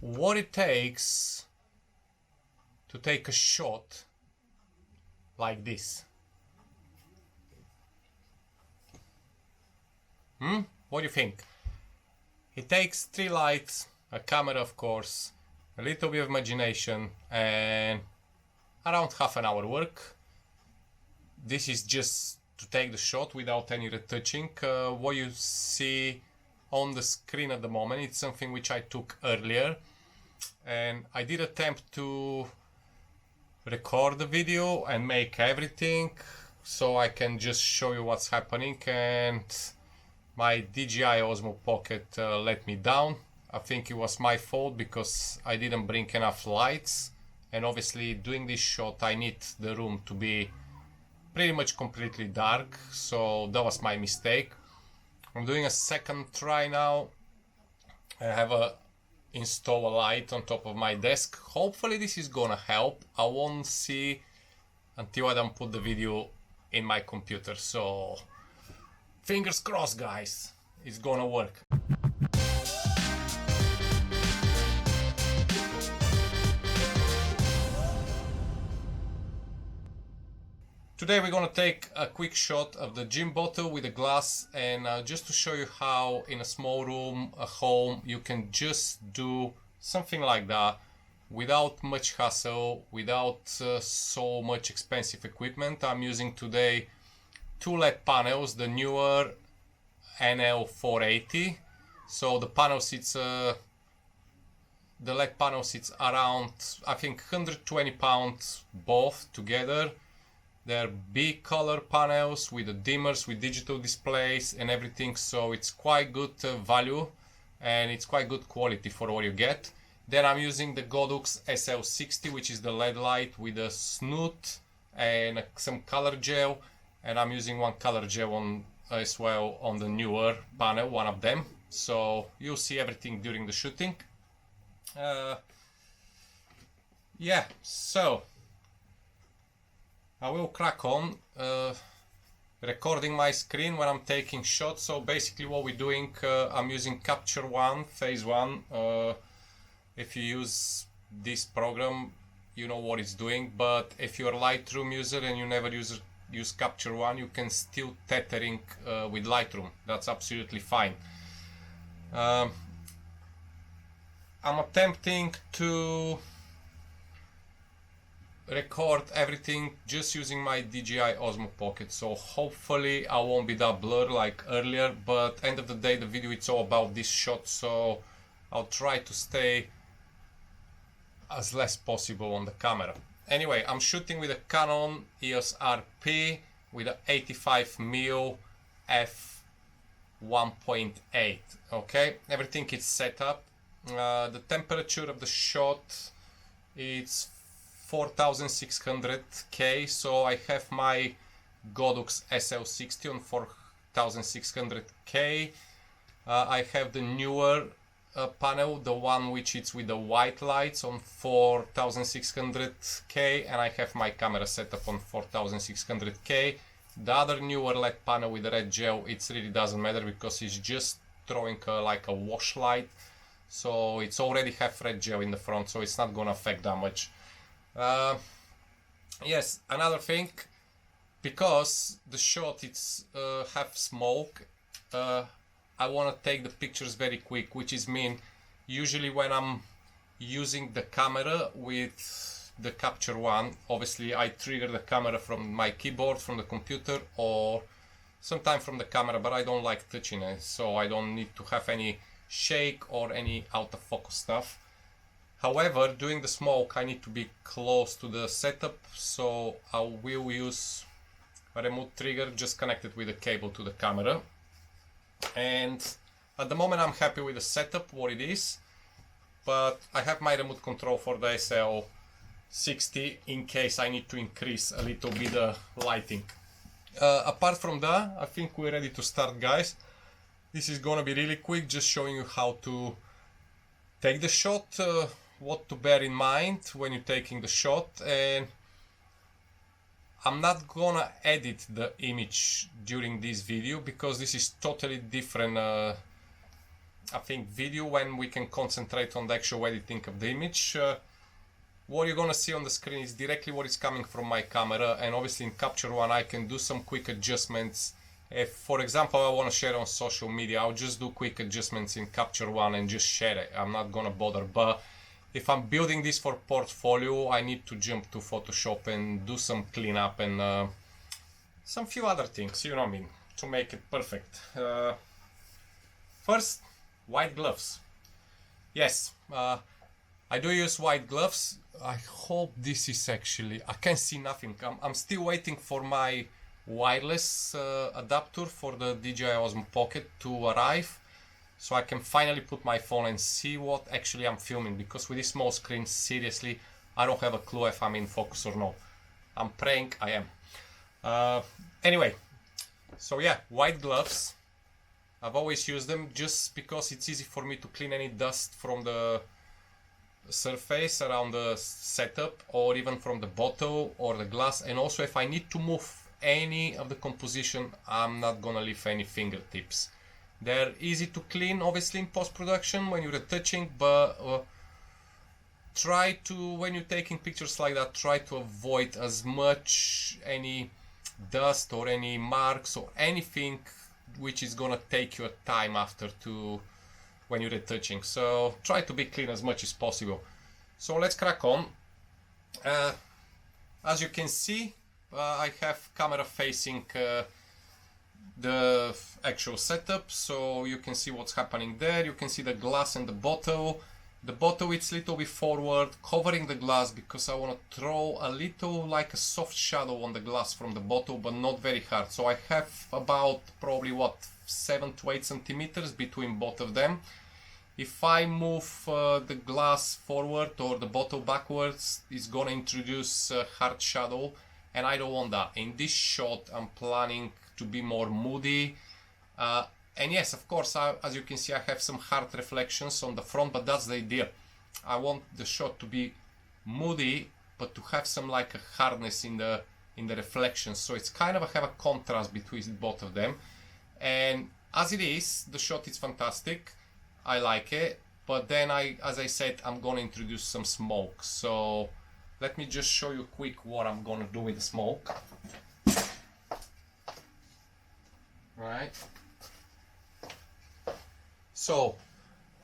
what it takes to take a shot like this. What do you think? It takes 3 lights, a camera of course, a little bit of imagination, and around half an hour work. This is just to take the shot without any retouching. What you see on the screen at the moment, it's something which I took earlier, and I did attempt to record the video and make everything so I can just show you what's happening, and my DJI Osmo Pocket let me down. I think it was my fault because I didn't bring enough lights, and obviously doing this shot I need the room to be pretty much completely dark, so that was my mistake. I'm doing a second try now. I have install a light on top of my desk. Hopefully this is gonna help. I won't see until I don't put the video in my computer, so fingers crossed guys, it's gonna work. Today we're gonna take a quick shot of the gin bottle with a glass, and just to show you how in a small room, a home, you can just do something like that without much hassle, without so much expensive equipment. I'm using today 2 LED panels, the newer NL480. So the panel sits, the LED panel sits around, I think, 120 pounds both together. They're big color panels with the dimmers, with digital displays and everything, so it's quite good value and it's quite good quality for what you get. Then I'm using the Godox SL60, which is the LED light with a snoot and some color gel, and I'm using one color gel on as well on the newer panel, one of them, so you'll see everything during the shooting. Yeah, so I will crack on recording my screen when I'm taking shots. So basically what we're doing, I'm using Capture One Phase 1. If you use this program, you know what it's doing, but if you're a Lightroom user and you never use Capture One, you can still tethering with Lightroom. That's absolutely fine. I'm attempting to record everything just using my DJI Osmo Pocket, so hopefully I won't be that blurred like earlier, but end of the day the video it's all about this shot, so I'll try to stay as less possible on the camera. Anyway, I'm shooting with a Canon EOS RP with a 85mm f1.8. okay, everything is set up. The temperature of the shot, it's 4600 K, so I have my Godox SL60 on 4600 K. I have the newer panel, the one which is with the white lights, on 4600 K, and I have my camera set up on 4600 K. The other newer LED panel with the red gel, it really doesn't matter because it's just throwing like a wash light, so it's already have red gel in the front, so it's not gonna affect that much. Yes, another thing, because the shot it's have smoke, I want to take the pictures very quick, which is mean usually when I'm using the camera with the Capture One, obviously I trigger the camera from my keyboard, from the computer, or sometimes from the camera, but I don't like touching it, so I don't need to have any shake or any out of focus stuff. However, doing the smoke I need to be close to the setup, so I will use a remote trigger just connected with a cable to the camera. And at the moment I'm happy with the setup, what it is, but I have my remote control for the SL60 in case I need to increase a little bit the lighting. Apart from that, I think we're ready to start, guys. This is gonna be really quick, just showing you how to take the shot, what to bear in mind when you're taking the shot, and I'm not gonna edit the image during this video because this is totally different I think video when we can concentrate on the actual editing of the image. What you're gonna see on the screen is directly what is coming from my camera, and obviously in Capture One I can do some quick adjustments. If, for example, I want to share on social media, I'll just do quick adjustments in Capture One and just share it. I'm not gonna bother. But if I'm building this for portfolio, I need to jump to Photoshop and do some cleanup and some few other things, you know what I mean, to make it perfect. First, white gloves. Yes, I do use white gloves. I hope this is actually, I can see nothing. I'm still waiting for my wireless adapter for the DJI Osmo Pocket to arrive, so I can finally put my phone and see what actually I'm filming, because with this small screen, seriously, I don't have a clue if I'm in focus or not. I'm praying I am. Anyway, so yeah, white gloves. I've always used them just because it's easy for me to clean any dust from the surface around the setup, or even from the bottle or the glass. And also if I need to move any of the composition, I'm not gonna leave any fingertips. They're easy to clean, obviously, in post-production when you're retouching, but try to, when you're taking pictures like that, try to avoid as much any dust or any marks or anything which is gonna take your time after to when you're retouching. So try to be clean as much as possible. So let's crack on. As you can see, I have camera facing the actual setup, so you can see what's happening there. You can see the glass and the bottle. The bottle it's a little bit forward, covering the glass, because I want to throw a little like a soft shadow on the glass from the bottle, but not very hard. So I have about probably what, 7 to 8 centimeters between both of them. If I move the glass forward or the bottle backwards, it's gonna introduce a hard shadow, and I don't want that. In this shot, I'm planning to be more moody. And yes, of course, as you can see, I have some hard reflections on the front, but that's the idea. I want the shot to be moody, but to have some like a hardness in the reflections. So it's kind of have a contrast between both of them. And as it is, the shot is fantastic. I like it. But then as I said, I'm gonna introduce some smoke. So let me just show you quick what I'm gonna do with the smoke. Right. So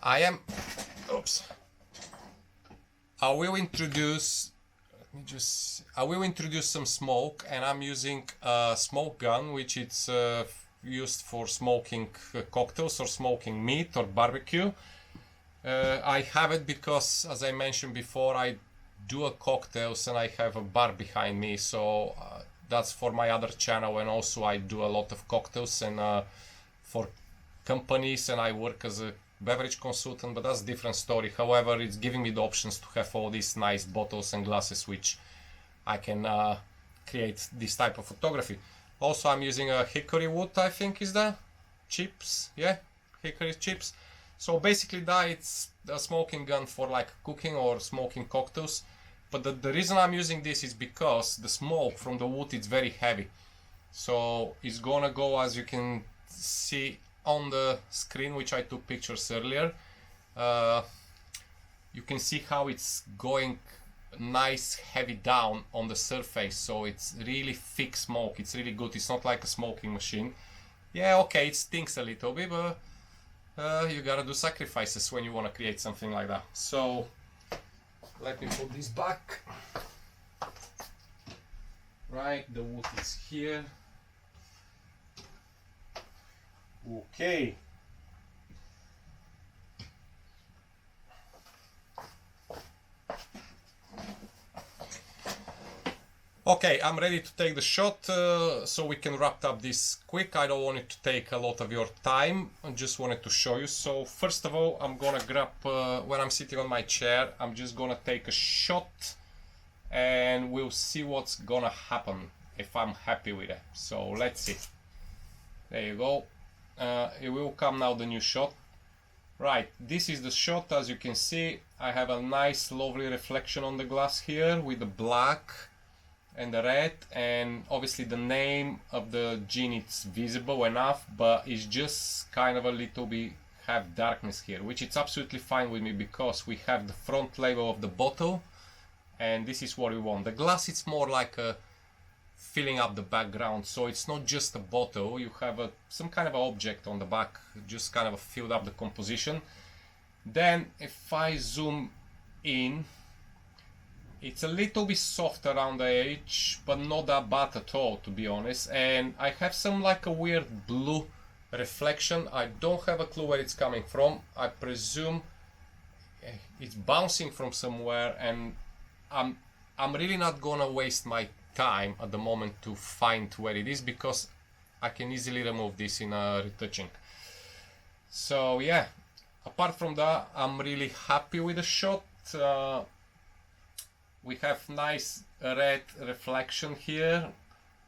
I will introduce some smoke, and I'm using a smoke gun, which is used for smoking cocktails or smoking meat or barbecue. I have it because, as I mentioned before, I do a cocktails and I have a bar behind me, so that's for my other channel, and also I do a lot of cocktails and for companies, and I work as a beverage consultant, but that's a different story. However, it's giving me the options to have all these nice bottles and glasses which I can create this type of photography. Also, I'm using a hickory wood, I think is the chips, yeah, hickory chips. So basically that it's a smoking gun for like cooking or smoking cocktails. But the reason I'm using this is because the smoke from the wood is very heavy. So it's gonna go, as you can see on the screen, which I took pictures earlier. You can see how it's going nice heavy down on the surface, so it's really thick smoke. It's really good. It's not like a smoking machine. Yeah, okay, it stinks a little bit, but you gotta do sacrifices when you want to create something like that. So let me put this back. Right, the wood is here. Okay. Okay, I'm ready to take the shot, so we can wrap up this quick. I don't want it to take a lot of your time. I just wanted to show you. So first of all, I'm gonna grab, when I'm sitting on my chair, I'm just gonna take a shot and we'll see what's gonna happen if I'm happy with it. So let's see. There you go. It will come now, the new shot. Right, this is the shot. As you can see, I have a nice lovely reflection on the glass here with the black and the red, and obviously the name of the gin is visible enough, but it's just kind of a little bit have darkness here, which is absolutely fine with me because we have the front label of the bottle and this is what we want. The glass is more like a filling up the background, so it's not just a bottle, you have some kind of object on the back, just kind of filled up the composition. Then if I zoom in, it's a little bit soft around the edge, but not that bad at all, to be honest. And I have some like a weird blue reflection. I don't have a clue where it's coming from. I presume it's bouncing from somewhere, and I'm really not gonna waste my time at the moment to find where it is because I can easily remove this in retouching. So yeah, apart from that, I'm really happy with the shot. We have nice red reflection here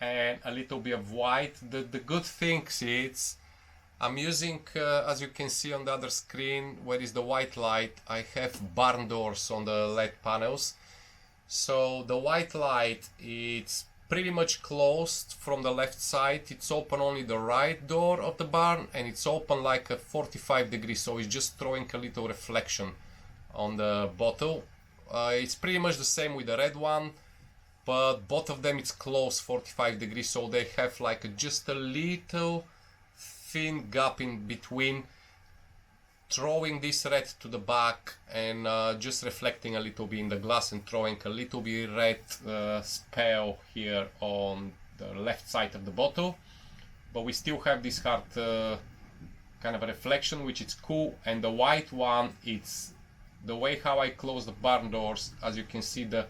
and a little bit of white. The good thing is I'm using, as you can see on the other screen where is the white light, I have barn doors on the LED panels. So the white light, it's pretty much closed from the left side. It's open only the right door of the barn and it's open like a 45 degrees, so it's just throwing a little reflection on the bottle. It's pretty much the same with the red one, but both of them it's closed 45 degrees, so they have like just a little thin gap in between, throwing this red to the back and just reflecting a little bit in the glass and throwing a little bit red spell here on the left side of the bottle. But we still have this hard kind of a reflection, which is cool. And the white one, it's the way how I close the barn doors. As you can see, the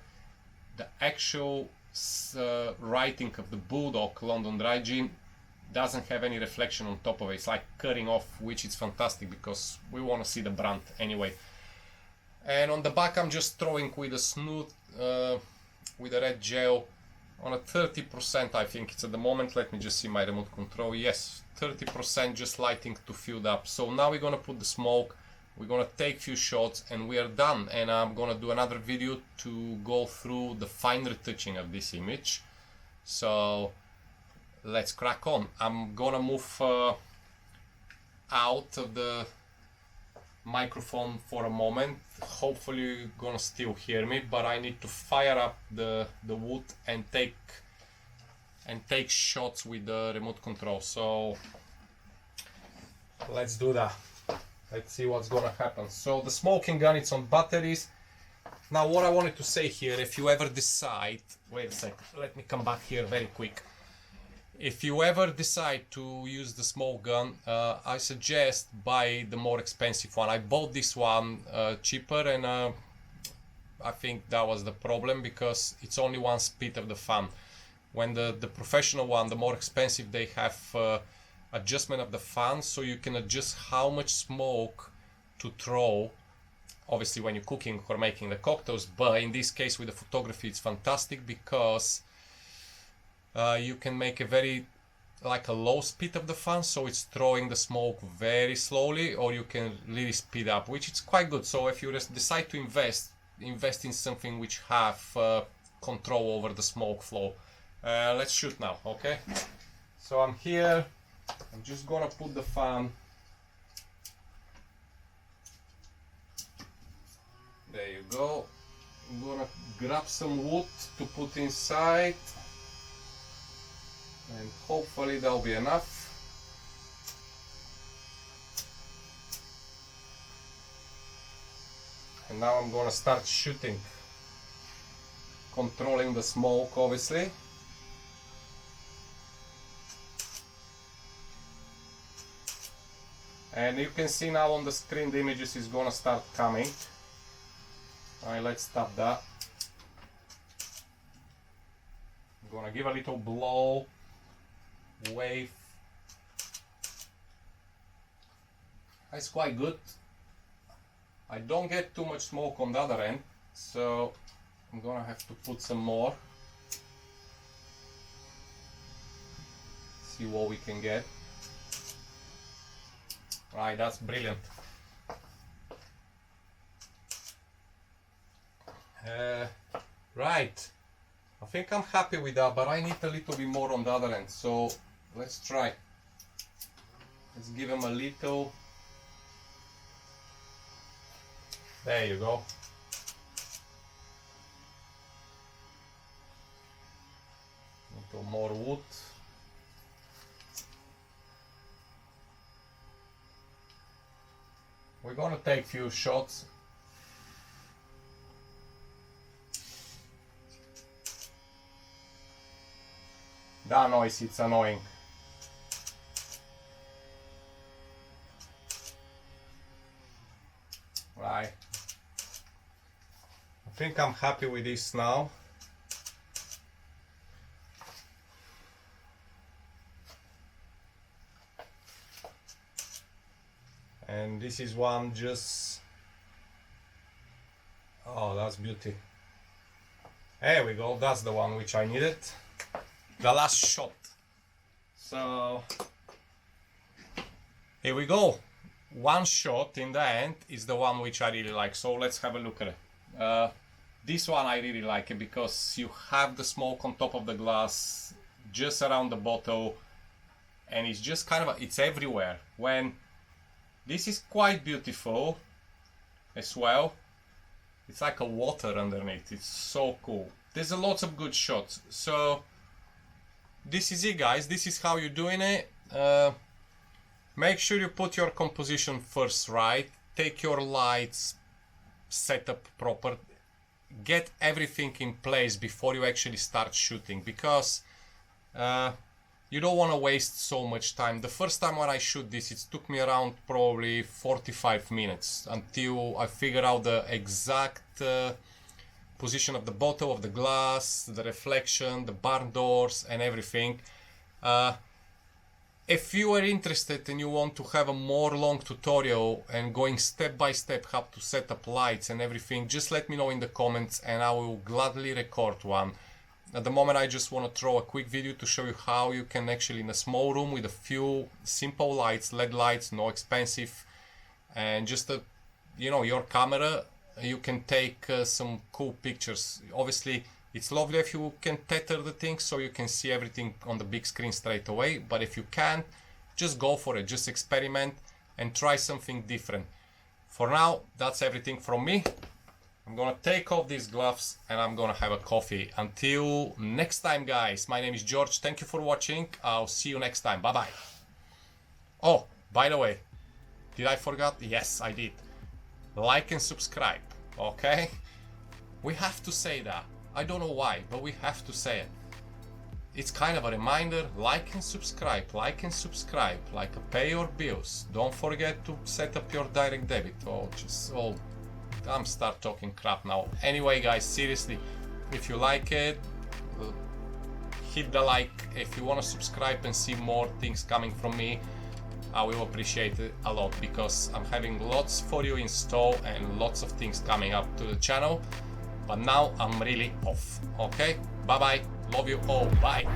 actual writing of the Bulldog London Dry Gin doesn't have any reflection on top of it. It's like cutting off, which is fantastic because we want to see the brand anyway. And on the back I'm just throwing with a snoot with a red gel on a 30%, I think it's at the moment. Let me just see my remote control. Yes, 30%, just lighting to fill up. So now we're gonna put the smoke, we're gonna take few shots and we are done. And I'm gonna do another video to go through the fine retouching of this image. So let's crack on. I'm gonna move out of the microphone for a moment. Hopefully you're gonna still hear me, but I need to fire up the wood and take shots with the remote control. So let's do that. Let's see what's gonna happen. So the smoking gun, it's on batteries. Now what I wanted to say here, if you ever decide, wait a second, let me come back here very quick. If you ever decide to use the smoke gun, I suggest buy the more expensive one. I bought this one cheaper, and I think that was the problem because it's only one speed of the fan. When the professional one, the more expensive, they have adjustment of the fan, so you can adjust how much smoke to throw, obviously when you're cooking or making the cocktails. But in this case with the photography, it's fantastic because you can make a very like a low speed of the fan, so it's throwing the smoke very slowly, or you can really speed up, which is quite good. So if you decide to invest in something which have control over the smoke flow. Let's shoot now, okay? So I'm here, I'm just gonna put the fan, there you go. I'm gonna grab some wood to put inside, and hopefully that'll be enough. And now I'm gonna start shooting, controlling the smoke obviously. And you can see now on the screen the images is gonna start coming. Alright, let's stop that. I'm gonna give a little blow, wave. That's quite good. I don't get too much smoke on the other end, so I'm gonna have to put some more. See what we can get. Right, that's brilliant. Right, I think I'm happy with that, but I need a little bit more on the other end, so let's try. Let's give him a little There you go. Little more wood. We're gonna take few shots. That noise, it's annoying. Right. I think I'm happy with this now. And this is one just... Oh, that's beauty. There we go, that's the one which I needed. The last shot. So here we go. One shot in the end is the one which I really like. So let's have a look at it. This one I really like it because you have the smoke on top of the glass, just around the bottle, and it's just kind of it's everywhere. When this is quite beautiful as well. It's like a water underneath. It's so cool. There's a lot of good shots. So this is it, guys. This is how you're doing it. Make sure you put your composition first right. Take your lights, set up proper. Get everything in place before you actually start shooting, because you don't want to waste so much time. The first time when I shoot this, it took me around probably 45 minutes until I figured out the exact position of the bottle of the glass, the reflection, the barn doors and everything. If you are interested and you want to have a more long tutorial and going step by step how to set up lights and everything, just let me know in the comments and I will gladly record one. At the moment I just want to throw a quick video to show you how you can actually, in a small room with a few simple lights, LED lights, no expensive, and just your camera, you can take some cool pictures. Obviously it's lovely if you can tether the thing so you can see everything on the big screen straight away, but if you can't, just go for it, just experiment and try something different. For now, that's everything from me. I'm gonna take off these gloves and I'm gonna have a coffee. Until next time, guys, my name is George. Thank you for watching. I'll see you next time. Bye bye. Oh, by the way, did I forget? Yes, I did. Like and subscribe, okay? We have to say that. I don't know why, but we have to say it. It's kind of a reminder. Like and subscribe, like pay your bills. Don't forget to set up your direct debit. I'm start talking crap now. Anyway, guys, seriously, if you like it, hit the like. If you want to subscribe and see more things coming from me, I will appreciate it a lot, because I'm having lots for you in store and lots of things coming up to the channel. But now I'm really off. Okay, bye bye, love you all, bye.